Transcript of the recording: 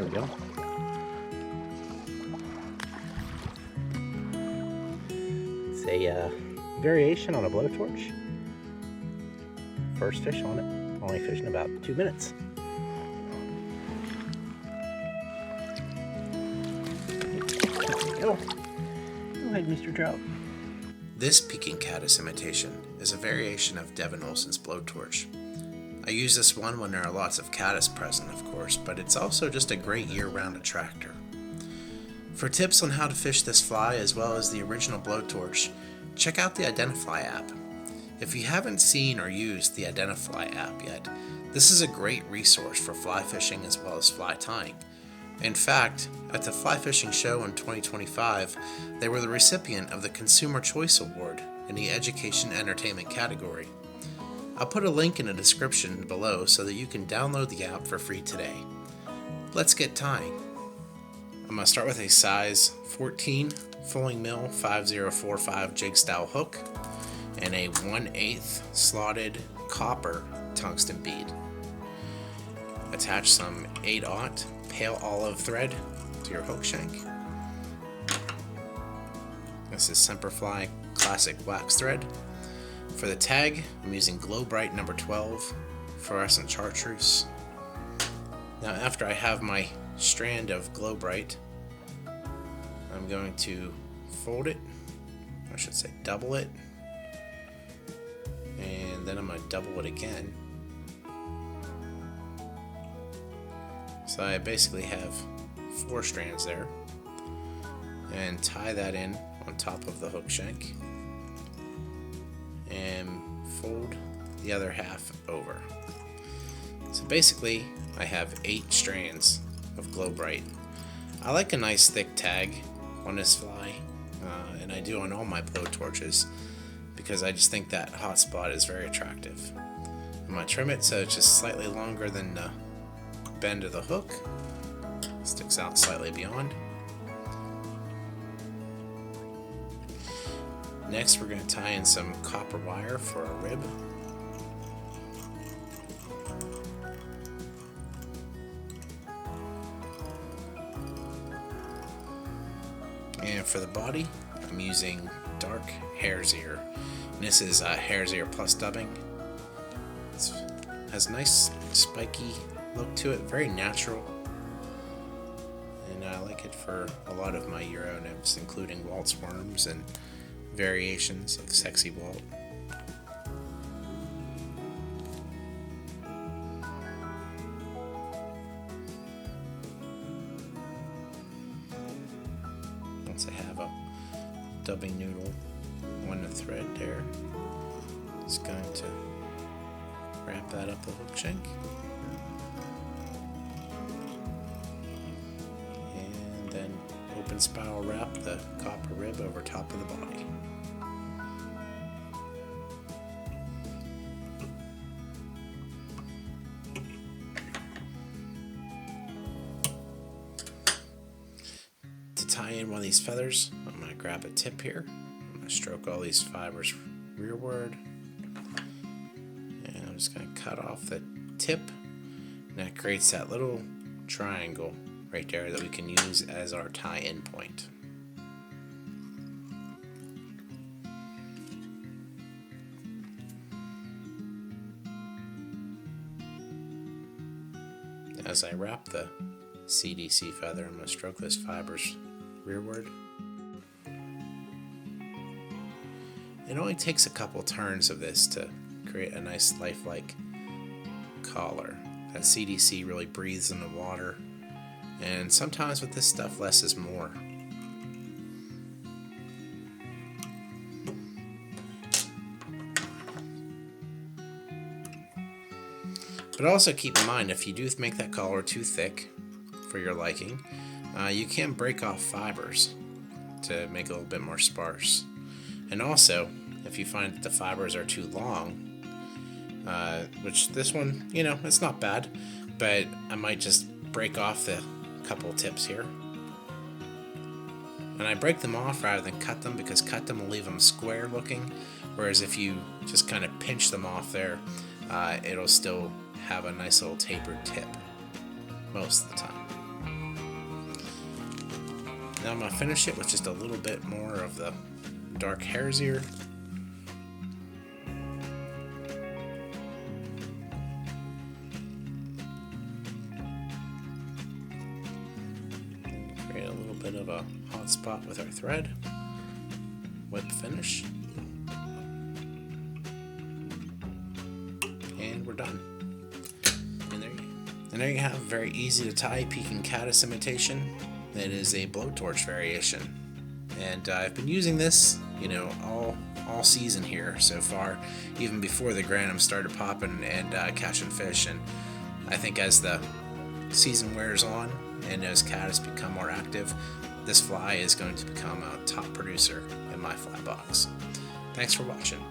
we go. It's a variation on a blowtorch. First fish on it, only fishing about 2 minutes. Go ahead, Mr. Trout. This Peeking Caddis imitation is a variation of Devin Olsen's blowtorch. I use this one when there are lots of caddis present, of course, but it's also just a great year-round attractor. For tips on how to fish this fly as well as the original blowtorch, check out the Identify app. If you haven't seen or used the Identify app yet, this is a great resource for fly fishing as well as fly tying. In fact, at the Fly Fishing Show in 2025, they were the recipient of the Consumer Choice Award in the Education Entertainment category. I'll put a link in the description below so that you can download the app for free today. Let's get tying. I'm going to start with a size 14 Fulling Mill 5045 jig style hook and a 1/8 slotted copper tungsten bead. Attach some 8/0 pale olive thread to your hook shank. This is Semperfli classic wax thread. For the tag, I'm using Glow Bright number 12 fluorescent chartreuse. Now after I have my strand of Glow Bright, I'm going to fold it, I should say double it, and then I'm going to double it again. So I basically have 4 strands there, and tie that in on top of the hook shank and fold the other half over. So basically I have 8 strands of Glow Bright. I like a nice thick tag on this fly, and I do on all my blow torches because I just think that hot spot is very attractive. I'm going to trim it so it's just slightly longer than the bend of the hook, sticks out slightly beyond. Next we're going to tie in some copper wire for a rib. And for the body, I'm using dark hare's ear. And this is hare's ear plus dubbing. It has a nice spiky look to it, very natural. And I like it for a lot of my Euro nymphs, including waltz worms and variations of sexy walt. Once I have a dubbing noodle on the thread there, it's going to wrap that up the hook shank. And then open spiral wrap the copper rib over top of the body. To tie in one of these feathers, I'm going to grab a tip here. I'm going to stroke all these fibers rearward. And I'm just going to cut off the tip. And that creates that little triangle right there that we can use as our tie-in point. As I wrap the CDC feather, I'm going to stroke those fibers rearward. It only takes a couple turns of this to create a nice lifelike collar. That CDC really breathes in the water, and sometimes with this stuff less is more. But also keep in mind, if you do make that collar too thick for your liking, you can break off fibers to make it a little bit more sparse. And also, if you find that the fibers are too long, which this one, it's not bad, but I might just break off the couple tips here. And I break them off rather than cut them, because cut them will leave them square looking, whereas if you just kind of pinch them off there, it'll still have a nice little tapered tip most of the time. Now I'm going to finish it with just a little bit more of the dark hare's ear. Create a little bit of a hot spot with our thread. Whip finish. And we're done. And there you have a very easy to tie Peeking Caddis imitation. That is a blowtorch variation. And I've been using this, all season here so far, even before the Grannom started popping and catching fish. And I think as the season wears on and as caddis become more active, this fly is going to become a top producer in my fly box. Thanks for watching.